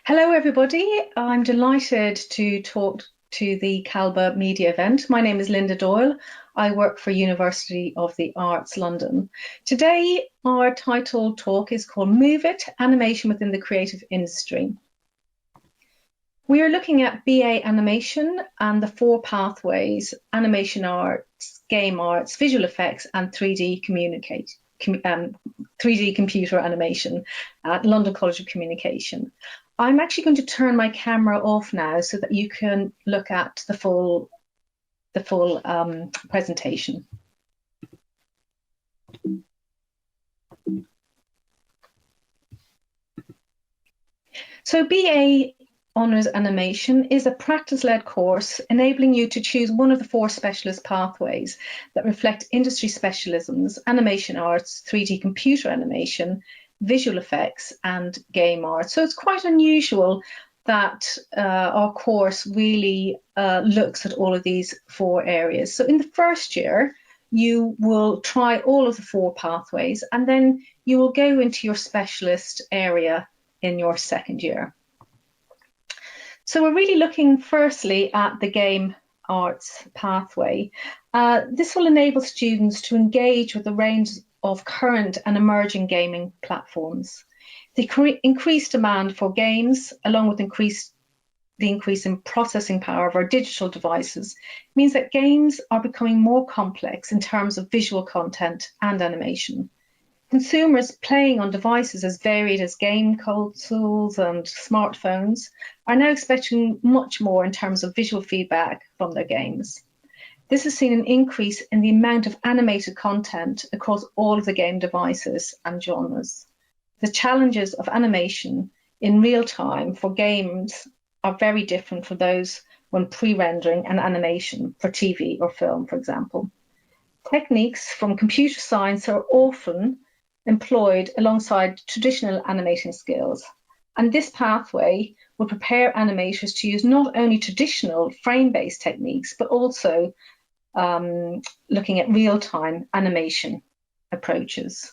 Hello, everybody. I'm delighted to talk to the CALBA media event. My name is Linda Doyle. I work for University of the Arts, London. Today, our title talk is called Move It, Animation Within the Creative Industry. We are looking at BA animation and the four pathways: animation arts, game arts, visual effects, and 3D computer animation at London College of Communication. I'm actually going to turn my camera off now so that you can look at the full presentation. So BA Honours Animation is a practice-led course enabling you to choose one of the four specialist pathways that reflect industry specialisms: animation arts, 3D computer animation, visual effects, and game art. So it's quite unusual that our course really looks at all of these four areas. So in the first year, you will try all of the four pathways, and then you will go into your specialist area in your second year. So we're really looking firstly at the game arts pathway. This will enable students to engage with a range of current and emerging gaming platforms. The increased demand for games, along with the increase in processing power of our digital devices, means that games are becoming more complex in terms of visual content and animation. Consumers playing on devices as varied as game consoles and smartphones are now expecting much more in terms of visual feedback from their games. This has seen an increase in the amount of animated content across all of the game devices and genres. The challenges of animation in real time for games are very different from those when pre-rendering an animation for TV or film, for example. Techniques from computer science are often employed alongside traditional animating skills, and this pathway will prepare animators to use not only traditional frame-based techniques, but also looking at real-time animation approaches.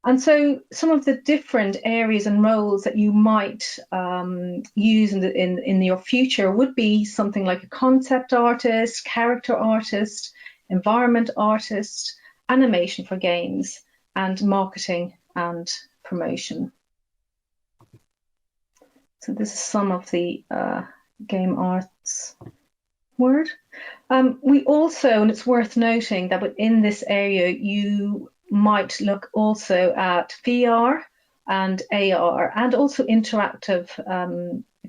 And so some of the different areas and roles that you might use in your future would be something like a concept artist, character artist, environment artist, animation for games, and marketing and promotion. So this is some of the game arts word. We also, and it's worth noting that within this area, you might look also at VR and AR and also interactive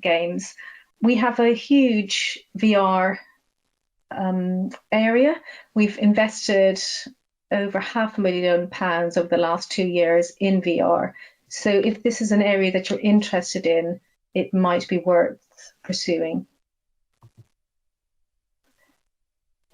games. We have a huge VR area. We've invested over £500,000 over the last 2 years in VR. So if this is an area that you're interested in, it might be worth pursuing.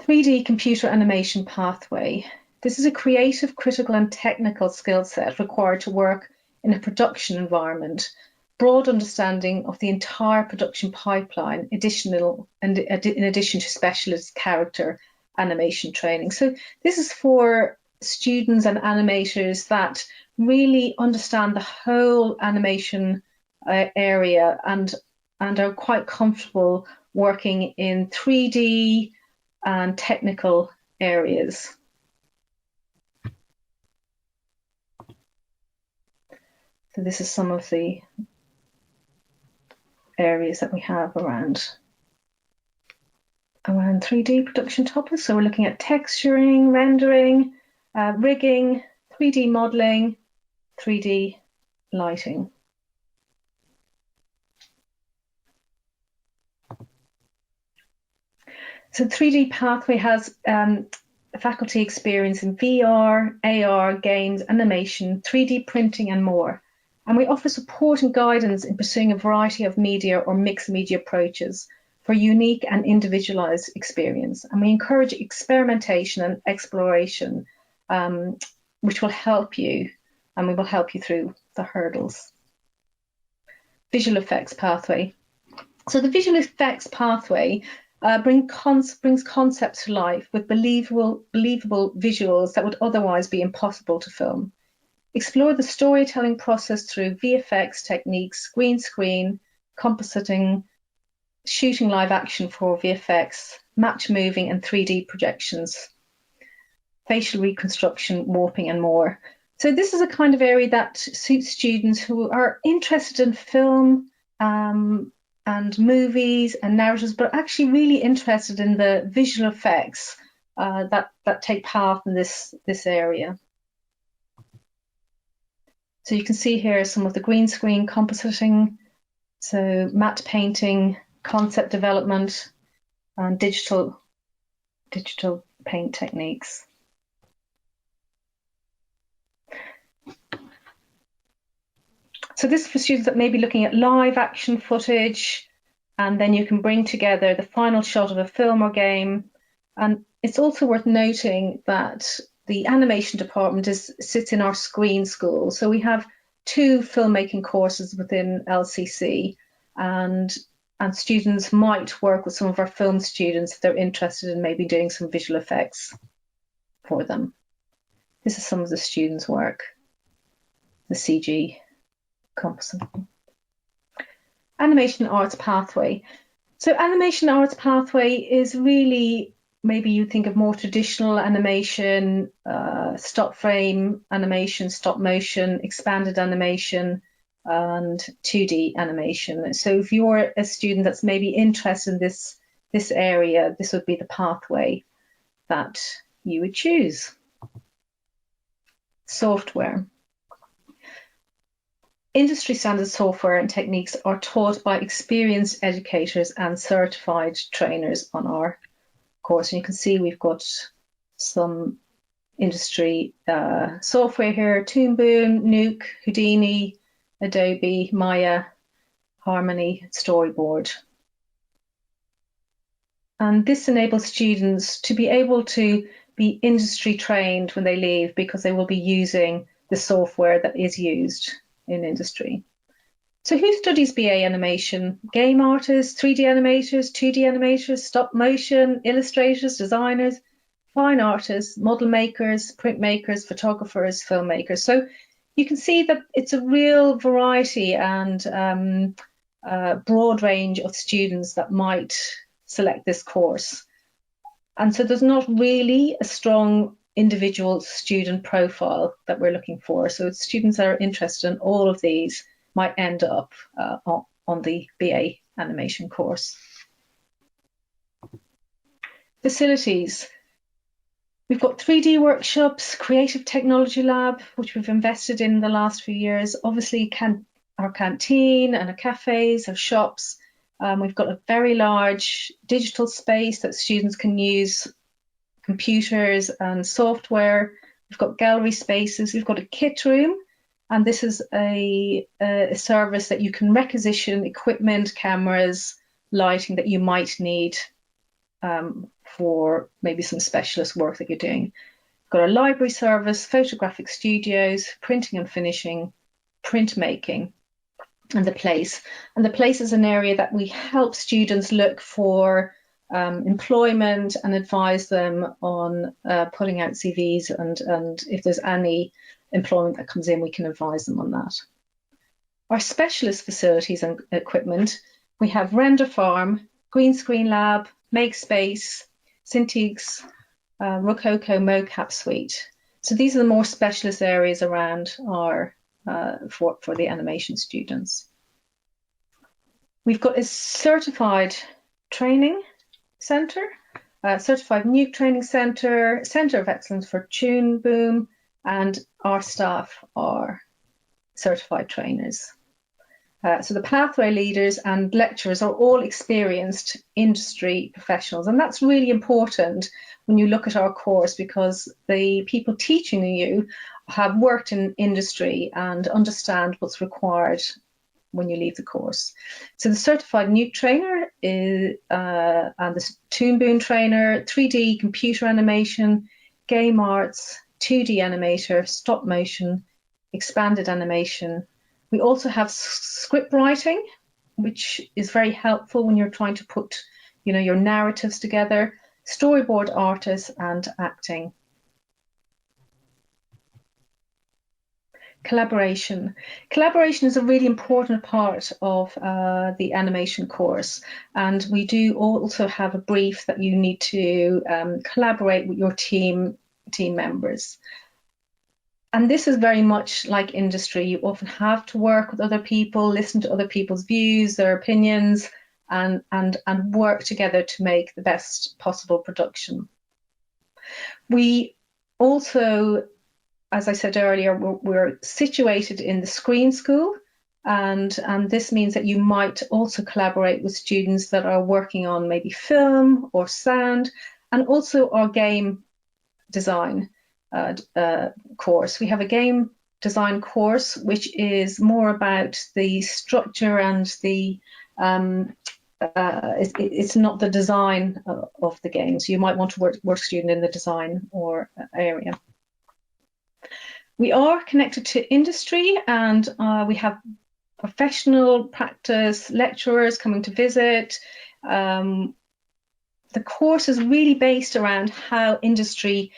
3D computer animation pathway. This is a creative, critical, and technical skill set required to work in a production environment. Broad understanding of the entire production pipeline, in addition to specialist character animation training. So this is for students and animators that really understand the whole animation area and are quite comfortable working in 3D and technical areas. So this is some of the areas that we have around 3D production topics. So we're looking at texturing, rendering, rigging, 3D modeling, 3D lighting. So 3D pathway has faculty experience in VR, AR, games, animation, 3D printing, and more. And we offer support and guidance in pursuing a variety of media or mixed media approaches for unique and individualized experience. And we encourage experimentation and exploration, which will help you, and we will help you through the hurdles. Visual effects pathway. So the visual effects pathway brings concepts to life with believable visuals that would otherwise be impossible to film. Explore the storytelling process through VFX techniques, green screen, compositing, shooting live action for VFX, match moving and 3D projections, facial reconstruction, warping and more. So this is a kind of area that suits students who are interested in film and movies and narratives, but actually really interested in the visual effects that take part in this area. So you can see here some of the green screen compositing, so matte painting, concept development, and digital paint techniques. So this is for students that may be looking at live action footage, and then you can bring together the final shot of a film or game. And it's also worth noting that the animation department sits in our screen school. So we have 2 filmmaking courses within LCC, and students might work with some of our film students if they're interested in maybe doing some visual effects for them. This is some of the students' work, the CG composite. Animation Arts Pathway. So Animation Arts Pathway is really, maybe you think of more traditional animation, stop frame animation, stop motion, expanded animation, and 2D animation. So if you're a student that's maybe interested in this area, this would be the pathway that you would choose. Software. Industry standard software and techniques are taught by experienced educators and certified trainers on our course. And you can see we've got some industry software here: Toon Boom, Nuke, Houdini, Adobe, Maya, Harmony, Storyboard. And this enables students to be able to be industry trained when they leave, because they will be using the software that is used in industry. So who studies BA animation? Game artists, 3D animators, 2D animators, stop motion, illustrators, designers, fine artists, model makers, printmakers, photographers, filmmakers. So you can see that it's a real variety and broad range of students that might select this course. And so there's not really a strong individual student profile that we're looking for. So students that are interested in all of these might end up on the BA animation course. Facilities. We've got 3D workshops, creative technology lab, which we've invested in the last few years. Obviously, our canteen and our cafes, our shops. We've got a very large digital space that students can use computers and software. We've got gallery spaces. We've got a kit room, and this is a service that you can requisition equipment, cameras, lighting that you might need for maybe some specialist work that you're doing. We've got a library service, photographic studios, printing and finishing, printmaking, and the place. And the place is an area that we help students look for employment and advise them on putting out CVs, and if there's any employment that comes in, we can advise them on that. Our specialist facilities and equipment, we have Render Farm, Green Screen Lab, Makespace, Cintiqs, Rococo Mocap Suite. So these are the more specialist areas around our for the animation students. We've got a certified training centre, certified Nuke training centre, centre of excellence for Toon Boom, and our staff are certified trainers. So the pathway leaders and lecturers are all experienced industry professionals, and that's really important when you look at our course, because the people teaching you have worked in industry and understand what's required when you leave the course. So the certified Nuke trainer is, and the Toon Boom trainer, 3D computer animation, game arts, 2D animator, stop motion, expanded animation. We also have script writing, which is very helpful when you're trying to put, your narratives together, storyboard artists, and acting. Collaboration. Collaboration is a really important part of the animation course, and we do also have a brief that you need to collaborate with your team members. And this is very much like industry. You often have to work with other people, listen to other people's views, their opinions, and work together to make the best possible production. We also, as I said earlier, we're situated in the Screen School, and this means that you might also collaborate with students that are working on maybe film or sound, and also our game design course. We have a game design course which is more about the structure and the it's not the design of the games. You might want to work student in the design or area. We are connected to industry, and we have professional practice lecturers coming to visit. The course is really based around how industry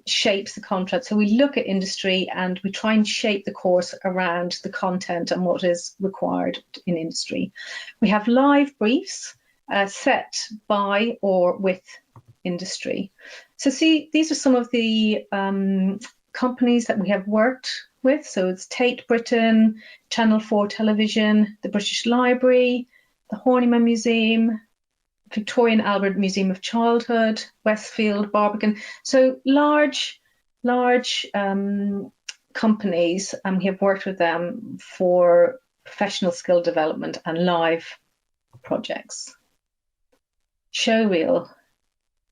shapes the content. So we look at industry and we try and shape the course around the content and what is required in industry. We have live briefs set by or with industry. So see, these are some of the companies that we have worked with. So it's Tate Britain, Channel 4 Television, the British Library, the Horniman Museum, Victoria and Albert Museum of Childhood, Westfield, Barbican. So large companies, and we have worked with them for professional skill development and live projects. Showreel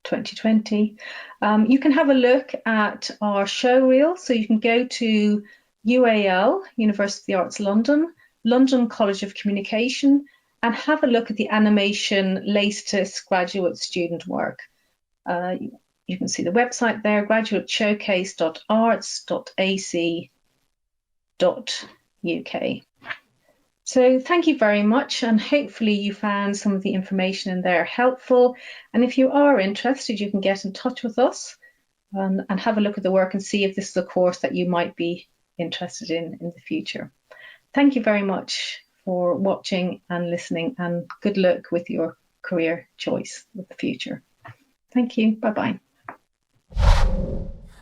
2020. You can have a look at our showreel. So you can go to UAL, University of the Arts London, London College of Communication, and have a look at the animation latest graduate student work. You can see the website there, graduateshowcase.arts.ac.uk. So thank you very much, and hopefully you found some of the information in there helpful. And if you are interested, you can get in touch with us and have a look at the work and see if this is a course that you might be interested in the future. Thank you very much for watching and listening, and good luck with your career choice with the future. Thank you. Bye-bye.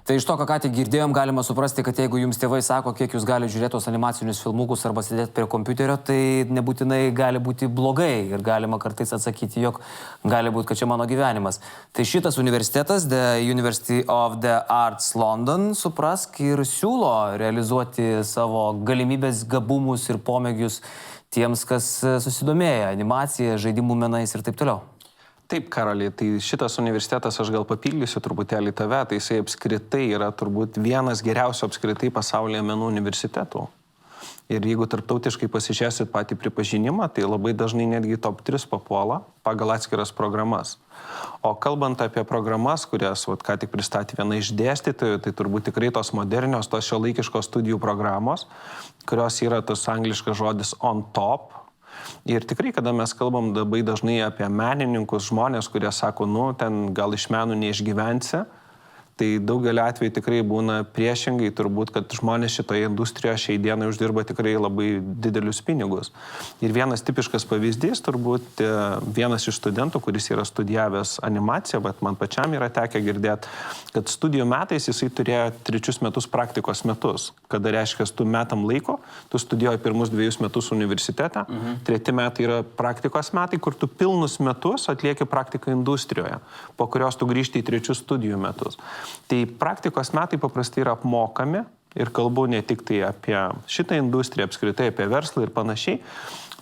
Tai iš to, ką tik girdėjom, galima suprasti, kad jeigu jums tėvai sako, kiek jūs gali žiūrėti tos animacinius filmukus arba sėdėti prie kompiuterio, tai nebūtinai gali būti blogai ir galima kartais atsakyti, jog gali būti, kad čia mano gyvenimas. Tai šitas universitetas, The University of the Arts London, suprask ir siūlo realizuoti savo galimybės, gabumus ir pomėgius tiems, kas susidomėja animacija, žaidimų menais ir taip toliau. Taip, Karoli, tai šitas universitetas, aš gal papildysiu truputėlį tave, tai jisai apskritai yra turbūt vienas geriausių apskritai pasaulyje menų universitetų. Ir jeigu tarptautiškai pasižiūrėsit patį pripažinimą, tai labai dažnai netgi top 3 papuola pagal atskiras programas. O kalbant apie programas, kurias ką tik pristatė viena iš dėstytojų, tai turbūt tikrai tos modernios, tos šiuolaikiškos studijų programos, kurios yra tas angliškas žodis on top. Ir tikrai, kada mes kalbam labai dažnai apie menininkus, žmonės, kurie sako, ten gal iš menų neišgyvensi, tai daugelį atveju tikrai būna priešingai, turbūt, kad žmonės šitoje industrijoje šiai dienai uždirba tikrai labai didelius pinigus. Ir vienas tipiškas pavyzdys, turbūt vienas iš studentų, kuris yra studijavęs animaciją, bet man pačiam yra tekę girdėti, kad studijų metais jisai turėjo 3 metus praktikos metus, kada reiškia, tu metam laiko, tu studijuoji pirmus 2 metus universitete, 3 metai yra praktikos metai, kur tu pilnus metus atlieki praktiką industrijoje, po kurios tu grįžti į 3 studijų metus. Tai praktikos metai paprastai yra apmokami ir kalbu ne tik tai apie šitą industriją, apskritai apie verslą ir panašiai.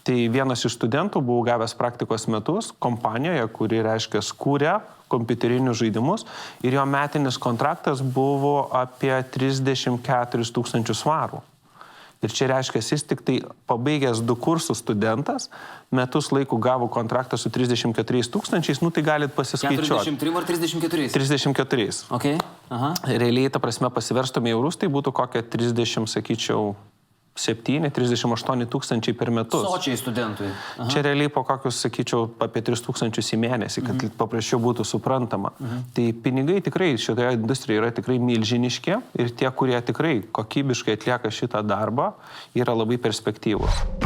Tai vienas iš studentų buvo gavęs praktikos metus kompanijoje, kuri reiškia kūrė kompiuterinius žaidimus ir jo metinis kontraktas buvo apie 34 000 svarų. Ir čia reiškia, jis tik tai pabaigęs 2 kursus studentas, metus laikų gavo kontraktą su 34 000, tai galit pasiskaičiuoti. 43 ar 34? 34. Okay. Aha. Realiai, ta prasme, pasiverstumė į eurus, tai būtų kokia 30, sakyčiau, 37-38 tūkstančiai per metus. Sočiai studentui. Aha. Čia realiai po kokius, sakyčiau, apie 3 tūkstančius į mėnesį, kad paprasčiau būtų suprantama. Tai pinigai tikrai šitoje industrijoje yra tikrai milžiniški ir tie, kurie tikrai kokybiškai atlieka šitą darbą, yra labai perspektyvūs.